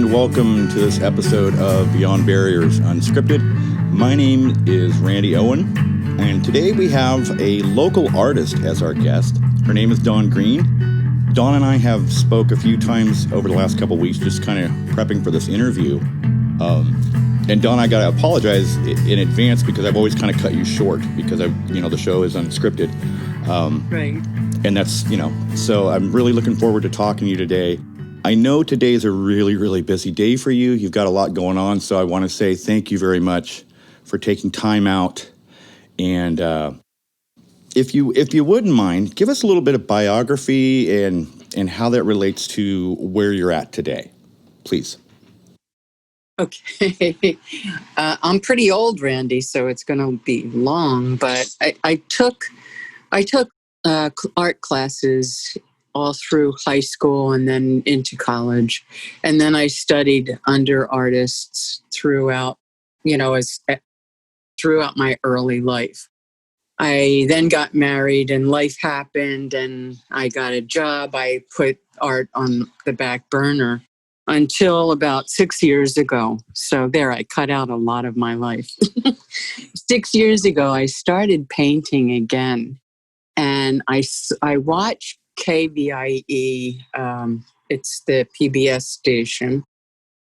welcome to this episode of Beyond Barriers Unscripted. My name is Randy Owen, and today we have a local artist as our guest. Her name is Dawn Greene. Dawn and I have spoke a few times over the last couple of weeks, just kind of prepping for this interview. And Dawn, I got to apologize in advance because I've always kind of cut you short because the show is unscripted. Right. And that's, so I'm really looking forward to talking to you today. I know today is a really, really busy day for you. You've got a lot going on, so I want to say thank you very much for taking time out. And if you wouldn't mind, give us a little bit of biography and how that relates to where you're at today, please. Okay. I'm pretty old, Randy, so it's going to be long, but I took art classes all through high school and then into college. And then I studied under artists throughout my early life. I then got married and life happened and I got a job. I put art on the back burner until about 6 years ago. So there, I cut out a lot of my life. 6 years ago, I started painting again. And I watched KVIE, it's the PBS station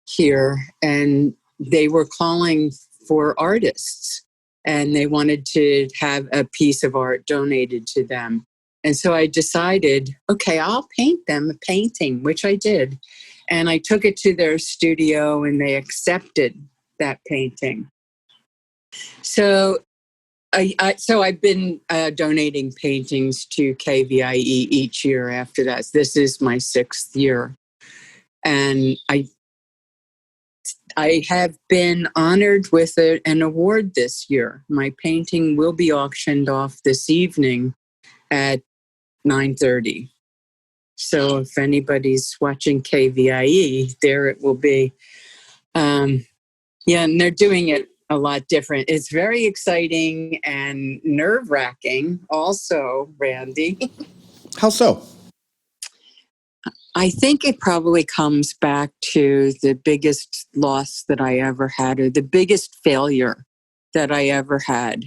here, and they were calling for artists. And they wanted to have a piece of art donated to them. And so I decided, okay, I'll paint them a painting, which I did. And I took it to their studio and they accepted that painting. So I've been donating paintings to KVIE each year after that. This is my 6th year. And I have been honored with an award this year. My painting will be auctioned off this evening at 9:30. So if anybody's watching KVIE, there it will be. And they're doing it a lot different. It's very exciting and nerve-wracking also, Randy. How so? I think it probably comes back to the biggest loss that I ever had, or the biggest failure that I ever had.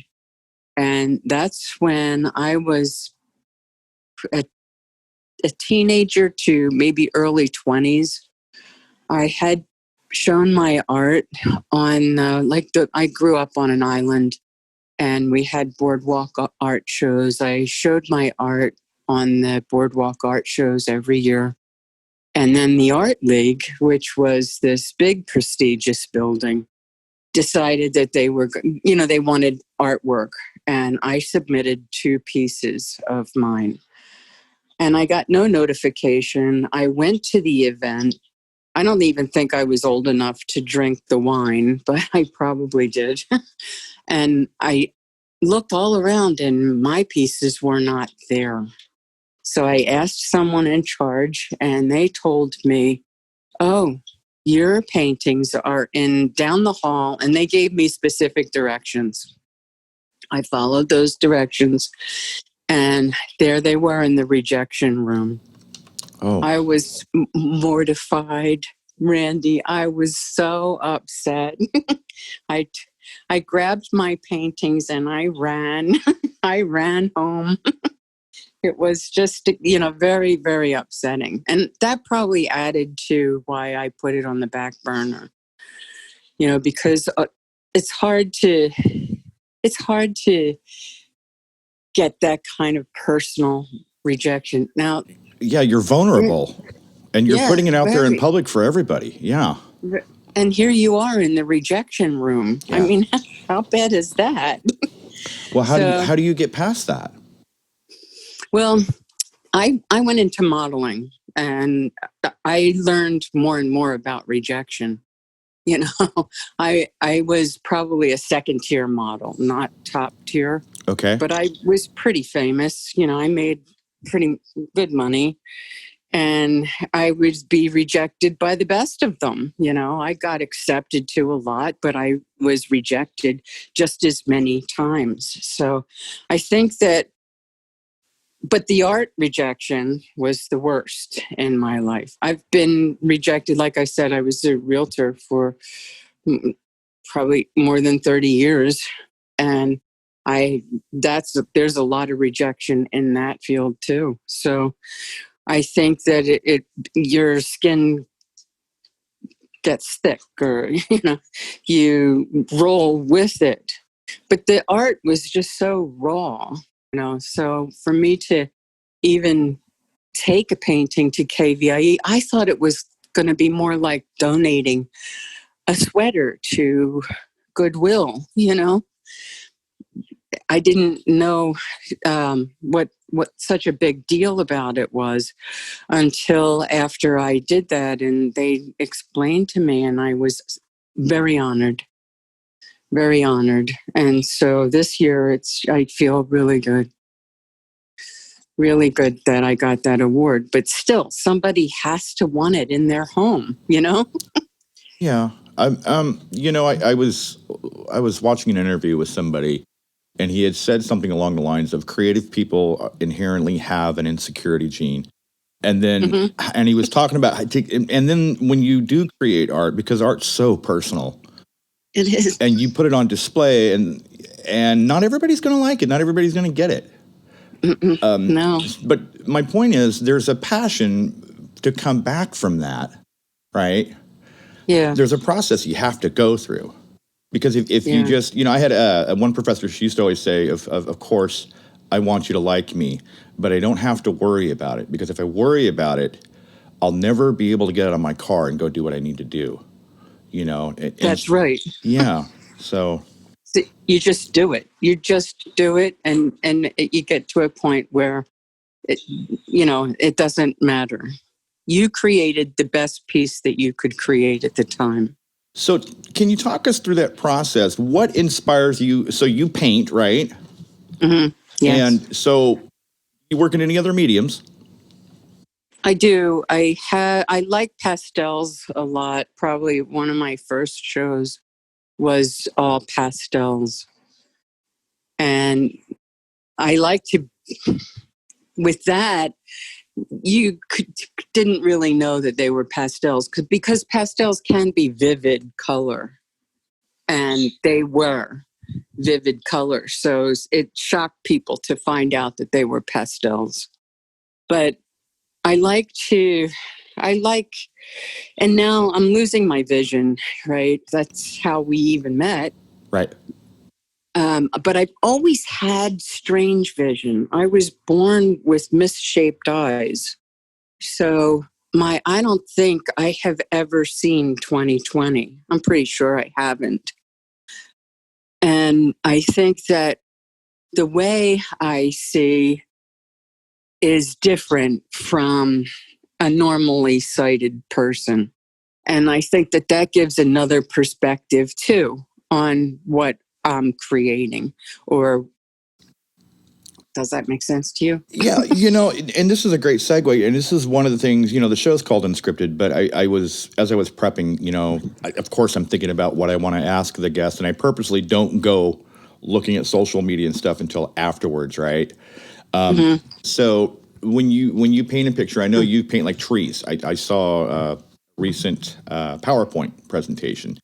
And that's when I was a teenager to maybe early 20s. I had shown my art on, I grew up on an island and we had boardwalk art shows. I showed my art on the boardwalk art shows every year. And then the Art League, which was this big prestigious building, decided that they wanted artwork. And I submitted 2 pieces of mine. And I got no notification. I went to the event. I don't even think I was old enough to drink the wine, but I probably did. And I looked all around and my pieces were not there. So I asked someone in charge and they told me, oh, your paintings are down the hall, and they gave me specific directions. I followed those directions and there they were in the rejection room. Oh. I was mortified, Randy. I was so upset. I grabbed my paintings and I ran. I ran home. It was just, very, very upsetting. And that probably added to why I put it on the back burner. Because it's hard to get that kind of personal rejection. Now, yeah, you're vulnerable and you're putting it out there in public for everybody. Yeah. And here you are in the rejection room. Yeah. I mean, how bad is that? Well, how do you get past that? Well, I went into modeling and I learned more and more about rejection. I was probably a 2nd-tier model, not top tier. Okay. But I was pretty famous. I made pretty good money. And I would be rejected by the best of them. I got accepted to a lot, but I was rejected just as many times. So I think that But the art rejection was the worst in my life. I've been rejected. Like I said, I was a realtor for probably more than 30 years. And there's a lot of rejection in that field too. So I think that your skin gets thick, or, you roll with it. But the art was just so raw, so for me to even take a painting to KVIE, I thought it was going to be more like donating a sweater to Goodwill, I didn't know what such a big deal about it was until after I did that, and they explained to me, and I was very honored, very honored. And so this year, I feel really good that I got that award. But still, somebody has to want it in their home, Yeah. I was watching an interview with somebody, and he had said something along the lines of creative people inherently have an insecurity gene. And then, and he was talking about, and then when you do create art, because art's so personal, it is, and you put it on display, and not everybody's going to like it, not everybody's going to get it. No. But my point is, there's a passion to come back from that, right? Yeah. There's a process you have to go through. Because if you just, I had one professor, she used to always say, of course, I want you to like me, but I don't have to worry about it. Because if I worry about it, I'll never be able to get out of my car and go do what I need to do. That's right. Yeah. So you just do it. You just do it, and you get to a point where it doesn't matter. You created the best piece that you could create at the time. So can you talk us through that process? What inspires you? So you paint, right? Mm-hmm. Yes. And so you work in any other mediums? I do. I like pastels a lot. Probably one of my first shows was all pastels. And I like to, with that, didn't really know that they were pastels because pastels can be vivid color, and they were vivid color. So it shocked people to find out that they were pastels. But I like, and now I'm losing my vision, right? That's how we even met. Right. But I've always had strange vision. I was born with misshaped eyes. So I don't think I have ever seen 20/20. I'm pretty sure I haven't. And I think that the way I see is different from a normally sighted person. And I think that gives another perspective too on what I'm creating. Or does that make sense to you? Yeah, and this is a great segue, and this is one of the things, the show's called Unscripted, but as I was prepping, of course I'm thinking about what I want to ask the guest, and I purposely don't go looking at social media and stuff until afterwards, right? So when you paint a picture, I know you paint like trees. I saw a recent PowerPoint presentation.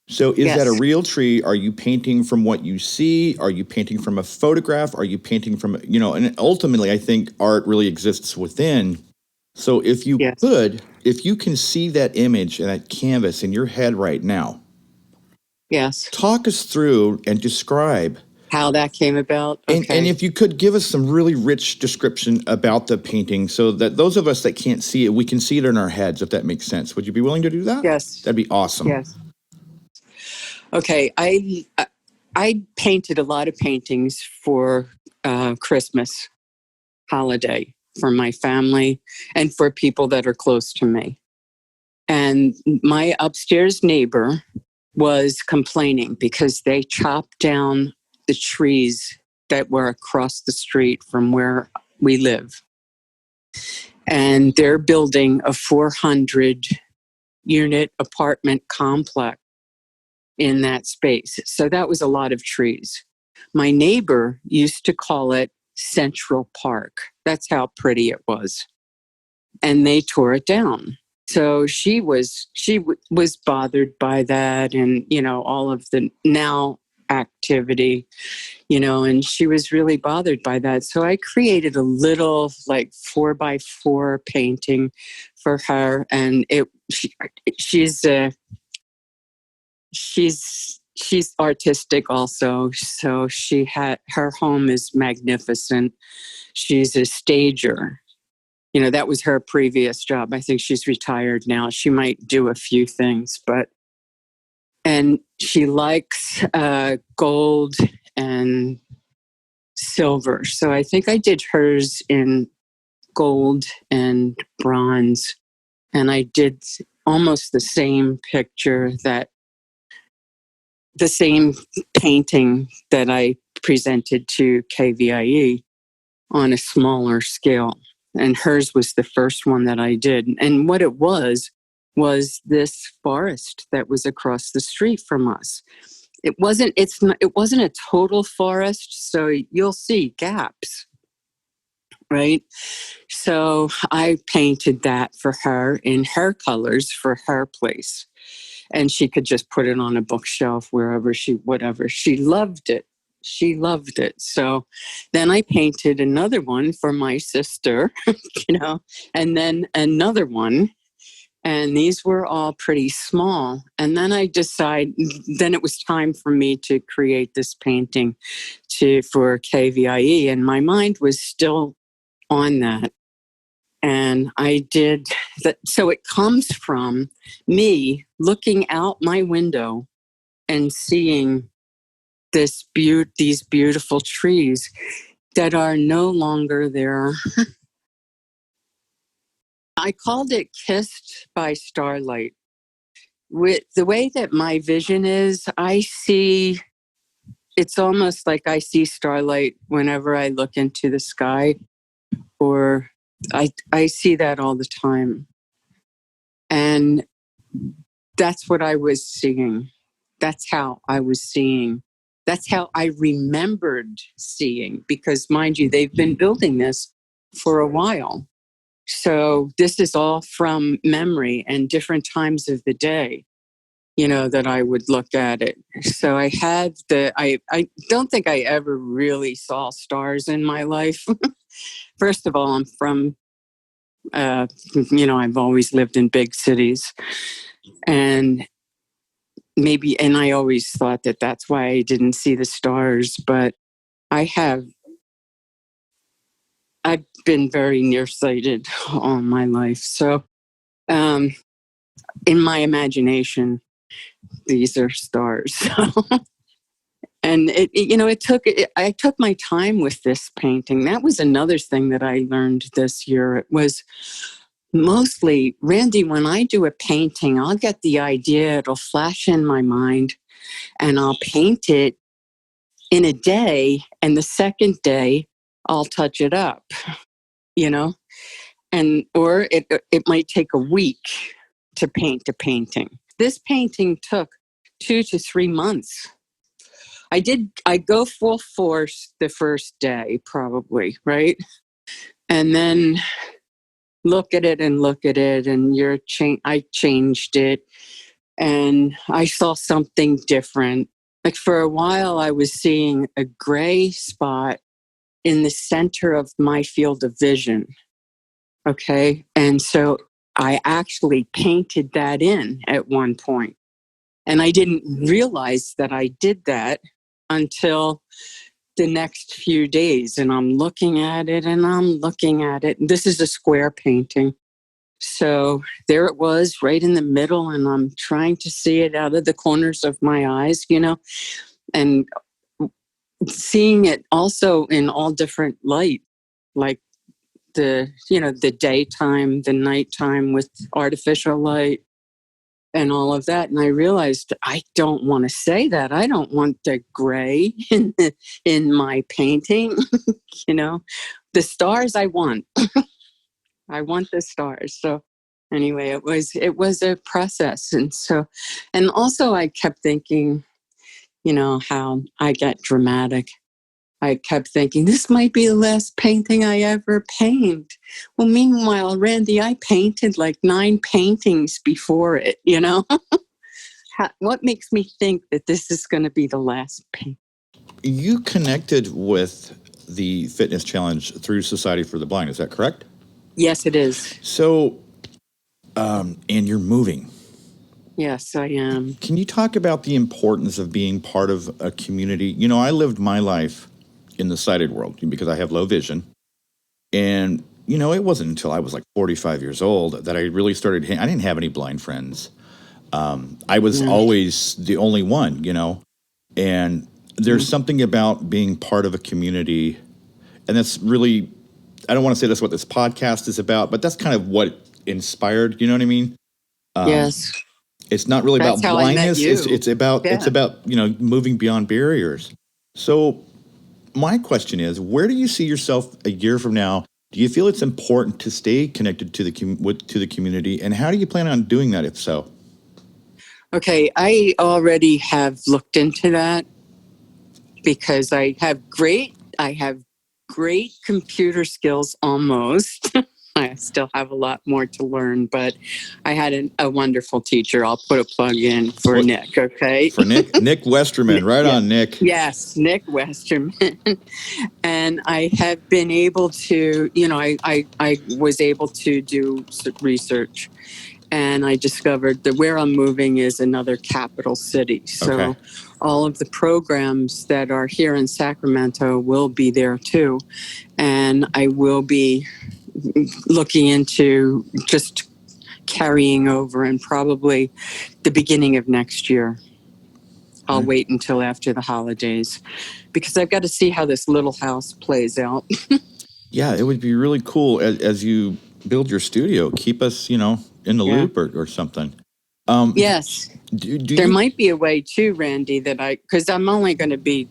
So is that a real tree? Are you painting from what you see? Are you painting from a photograph? Are you painting from, and ultimately I think art really exists within. So if you if you can see that image and that canvas in your head right now, talk us through and describe how that came about. Okay. And if you could give us some really rich description about the painting so that those of us that can't see it, we can see it in our heads, if that makes sense. Would you be willing to do that? Yes. That'd be awesome. Yes. Okay. I painted a lot of paintings for Christmas holiday for my family and for people that are close to me. And my upstairs neighbor was complaining because they chopped down the trees that were across the street from where we live. And they're building a 400-unit apartment complex in that space. So that was a lot of trees. My neighbor used to call it Central Park. That's how pretty it was. And they tore it down. So she was bothered by that, and all of the now activity, and she was really bothered by that. So I created a little like 4x4 painting for her, and she's artistic also. So her home is magnificent. She's a stager. That was her previous job. I think she's retired now. She might do a few things, and she likes gold and silver. So I think I did hers in gold and bronze. And I did almost the same the same painting that I presented to KVIE on a smaller scale. And hers was the first one that I did. And what it was this forest that was across the street from us. It wasn't a total forest, so you'll see gaps, right? So I painted that for her in her colors for her place. And she could just put it on a bookshelf wherever whatever. She loved it. So then I painted another one for my sister, and then another one. And these were all pretty small. And then then it was time for me to create this painting for KVIE. And my mind was still on that. And I did that. So it comes from me looking out my window and seeing these beautiful trees that are no longer there. I called it Kissed by Starlight. With the way that my vision is, it's almost like I see starlight whenever I look into the sky, or I see that all the time. And that's what I was seeing. That's how I was seeing. That's how I remembered seeing, because mind you, they've been building this for a while. So this is all from memory and different times of the day, that I would look at it. So I had I don't think I ever really saw stars in my life. First of all, I'm from, I've always lived in big cities, and I always thought that that's why I didn't see the stars, but I've been very nearsighted all my life. So, in my imagination, these are stars. And I took my time with this painting. That was another thing that I learned this year. It was mostly, Randy, when I do a painting, I'll get the idea, it'll flash in my mind, and I'll paint it in a day, and the second day I'll touch it up, or it might take a week to paint a painting. This painting took 2 to 3 months. I go full force the first day, probably, right? And then look at it, and I changed it, and I saw something different. Like for a while, I was seeing a gray spot in the center of my field of vision. Okay. And so I actually painted that in at one point. And I didn't realize that I did that until the next few days. And I'm looking at it. This is a square painting. So there it was right in the middle. And I'm trying to see it out of the corners of my eyes, and seeing it also in all different light, like the daytime, the nighttime with artificial light and all of that. And I realized I don't want to say that. I don't want the gray in my painting. The stars I want. I want the stars. So anyway, it was a process. And also I kept thinking, how I get dramatic. I kept thinking, this might be the last painting I ever paint. Well, meanwhile, Randy, I painted like 9 paintings before it, you know? What makes me think that this is going to be the last painting? You connected with the fitness challenge through Society for the Blind, is that correct? Yes, it is. So, and you're moving. Yes, I am. Can you talk about the importance of being part of a community? You know, I lived my life in the sighted world because I have low vision. And, you know, it wasn't until I was like 45 years old that I really started, I didn't have any blind friends. I was always the only one, you know, and there's something about being part of a community. And that's really, I don't want to say that's what this podcast is about, but that's kind of what inspired, you know what I mean? Yes. It's not really That's about how I met blindness. you. It's about, you know, moving beyond barriers. So my question is, where do you see yourself a year from now? Do you feel it's important to stay connected to the community, and how do you plan on doing that if so? Okay, I already have looked into that because I have great computer skills almost. I still have a lot more to learn, but I had a wonderful teacher. I'll put a plug in for Nick, okay? For Nick Westerman, right on, Nick. Yes, Nick Westerman. And I have been able to, you know, I was able to do research, and I discovered that where I'm moving is another capital city. So all of the programs that are here in Sacramento will be there too. And I will be looking into just carrying over, and probably the beginning of next year. I'll wait until after the holidays because I've got to see how this little house plays out. Yeah, it would be really cool as you build your studio. Keep us, you know, in the loop or something. Yes. There might be a way too, Randy, that because I'm only going to be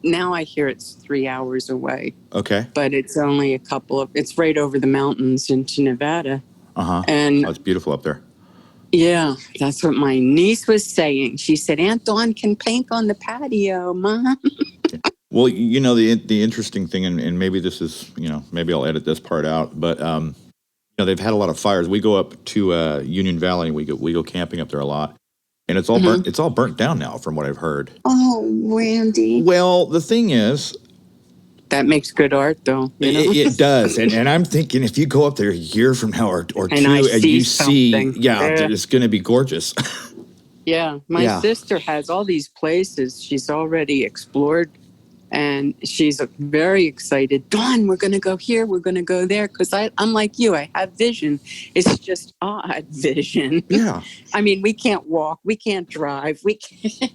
now I hear it's 3 hours away. Okay. But it's only it's right over the mountains into Nevada. And it's beautiful up there. Yeah, that's what my niece was saying. She said, Aunt Dawn can paint on the patio, Mom. Well, you know, the interesting thing, and maybe this is, you know, maybe I'll edit this part out, but, you know, they've had a lot of fires. We go up to Union Valley, and we go camping up there a lot. And it's all burnt. It's all burnt down now, from what I've heard. Oh, Randy. Well, the thing is, that makes good art, though. You know? It does, and I'm thinking if you go up there a year from now or two, and you see, it's going to be gorgeous. Yeah, my sister has all these places she's already explored, and she's very excited. Dawn, we're going to go here, we're going to go there, because I'm like you, I have vision. It's just odd vision. Yeah. I mean, we can't walk, we can't drive, we can't.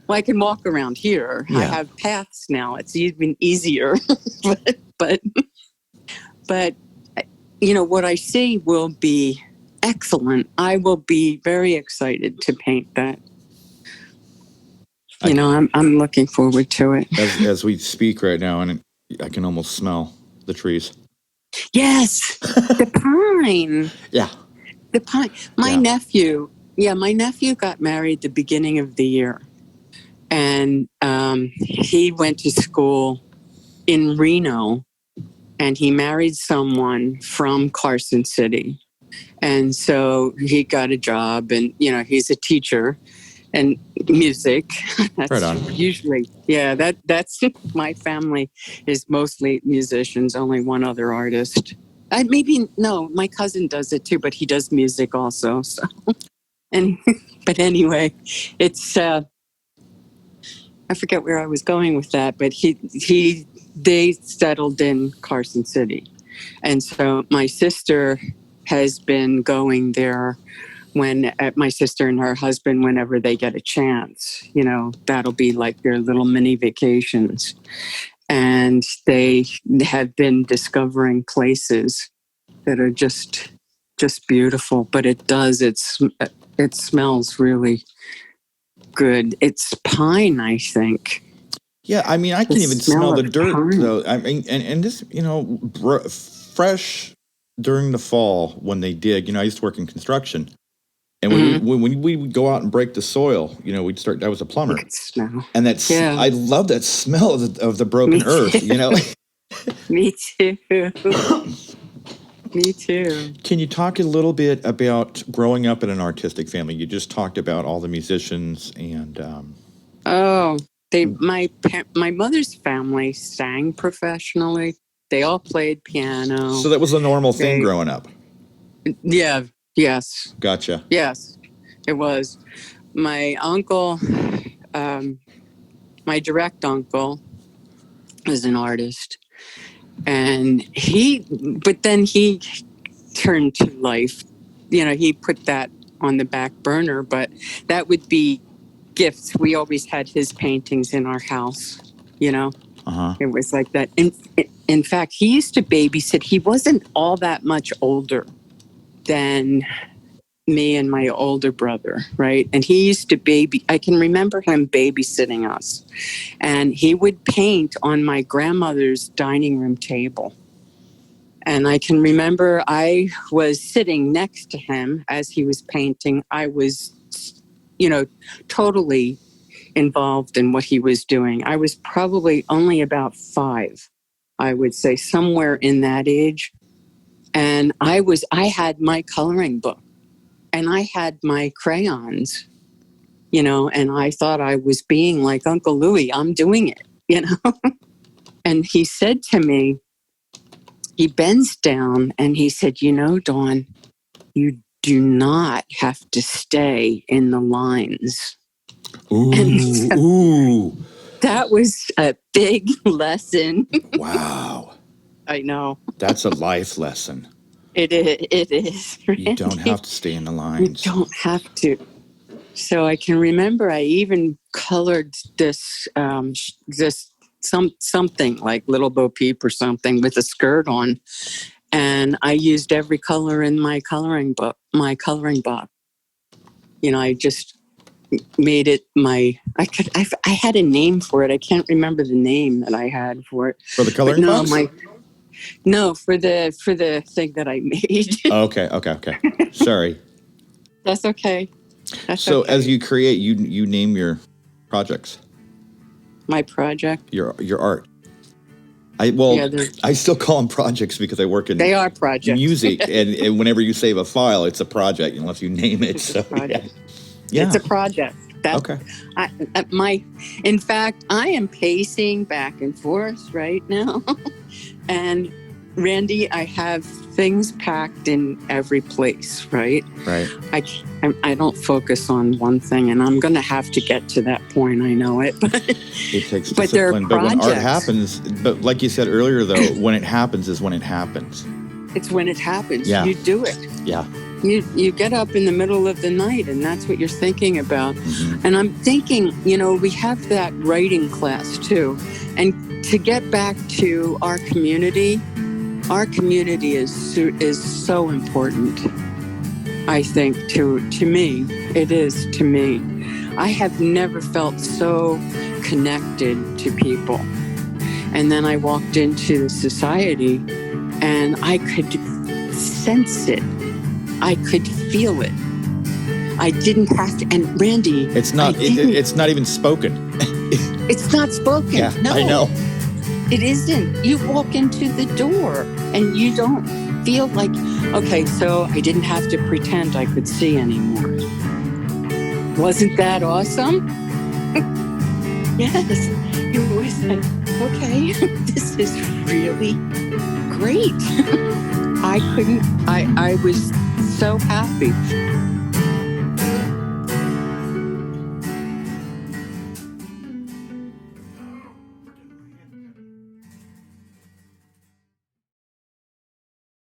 Well, I can walk around here. Yeah. I have paths now. It's even easier. but you know, what I see will be excellent. I will be very excited to paint that. You know, I'm looking forward to it. As we speak right now, and I can almost smell the trees. Yes, the pine. Yeah. The pine. My nephew got married the beginning of the year. And he went to school in Reno, and he married someone from Carson City. And so he got a job, and, you know, he's a teacher and music. That's right on. Usually, that's my family is mostly musicians, only one other artist. My cousin does it too, but he does music also. So, but anyway, it's, I forget where I was going with that, but they settled in Carson City. And so my sister has been going there my sister and her husband, whenever they get a chance, you know, that'll be like their little mini vacations. And they have been discovering places that are just beautiful, but it smells really good. It's pine, I think. Yeah, I mean, I can even smell the dirt, though. I mean, and this, you know, fresh during the fall when they dig. You know, I used to work in construction, And when we would go out and break the soil, we'd start. I was a plumber, You could smell. and I love that smell of the broken Me earth. too. Me too. Me too. Can you talk a little bit about growing up in an artistic family? You just talked about all the musicians and. My mother's family sang professionally. They all played piano. So that was a normal thing growing up. Yeah. Yes. Gotcha. Yes, it was. My uncle, my direct uncle, was an artist, and but then he turned to life. He put that on the back burner, but that would be gifts. We always had his paintings in our house, Uh-huh. It was like that. In fact, he used to babysit. He wasn't all that much older than me and my older brother, right? And he used to I can remember him babysitting us. And he would paint on my grandmother's dining room table. And I can remember I was sitting next to him as he was painting. I was, totally involved in what he was doing. I was probably only about 5, I would say, somewhere in that age. And I had my coloring book and I had my crayons, and I thought I was being like Uncle Louie. I'm doing it, And he said to me, he bends down and he said, Dawn, you do not have to stay in the lines. Ooh. That was a big lesson. Wow. I know. That's a life lesson. It is. Randy. You don't have to stay in the lines. You don't have to. So I can remember I even colored this something like Little Bo Peep or something with a skirt on. And I used every color in my coloring book. I just made it I had a name for it. I can't remember the name that I had for it. For the coloring box? No, for the thing that I made. Okay. Sorry. That's okay. So as you create, you name your projects. My project? Your art. I still call them projects because I work in they are projects. Music, and whenever you save a file, it's a project unless you name it. It's a project. Yeah. It's a project. Okay. In fact, I am pacing back and forth right now. And Randy, I have things packed in every place, right? Right. I don't focus on one thing, and I'm going to have to get to that point. I know it. But it takes discipline. But there are but when art happens, but like you said earlier, though, when it happens is when it happens. It's when it happens. Yeah. You do it. Yeah. You get up in the middle of the night, and that's what you're thinking about. Mm-hmm. And I'm thinking, we have that writing class too. And to get back to our community is so important. I think to me, it is to me. I have never felt so connected to people. And then I walked into the society, and I could sense it. I could feel it. I didn't have to. And Randy, it's not even spoken. It's not spoken. Yeah, no, I know. It isn't. You walk into the door and you don't feel like, okay, so I didn't have to pretend I could see anymore. Wasn't that awesome? Yes. It was like, okay, this is really great. I was so happy.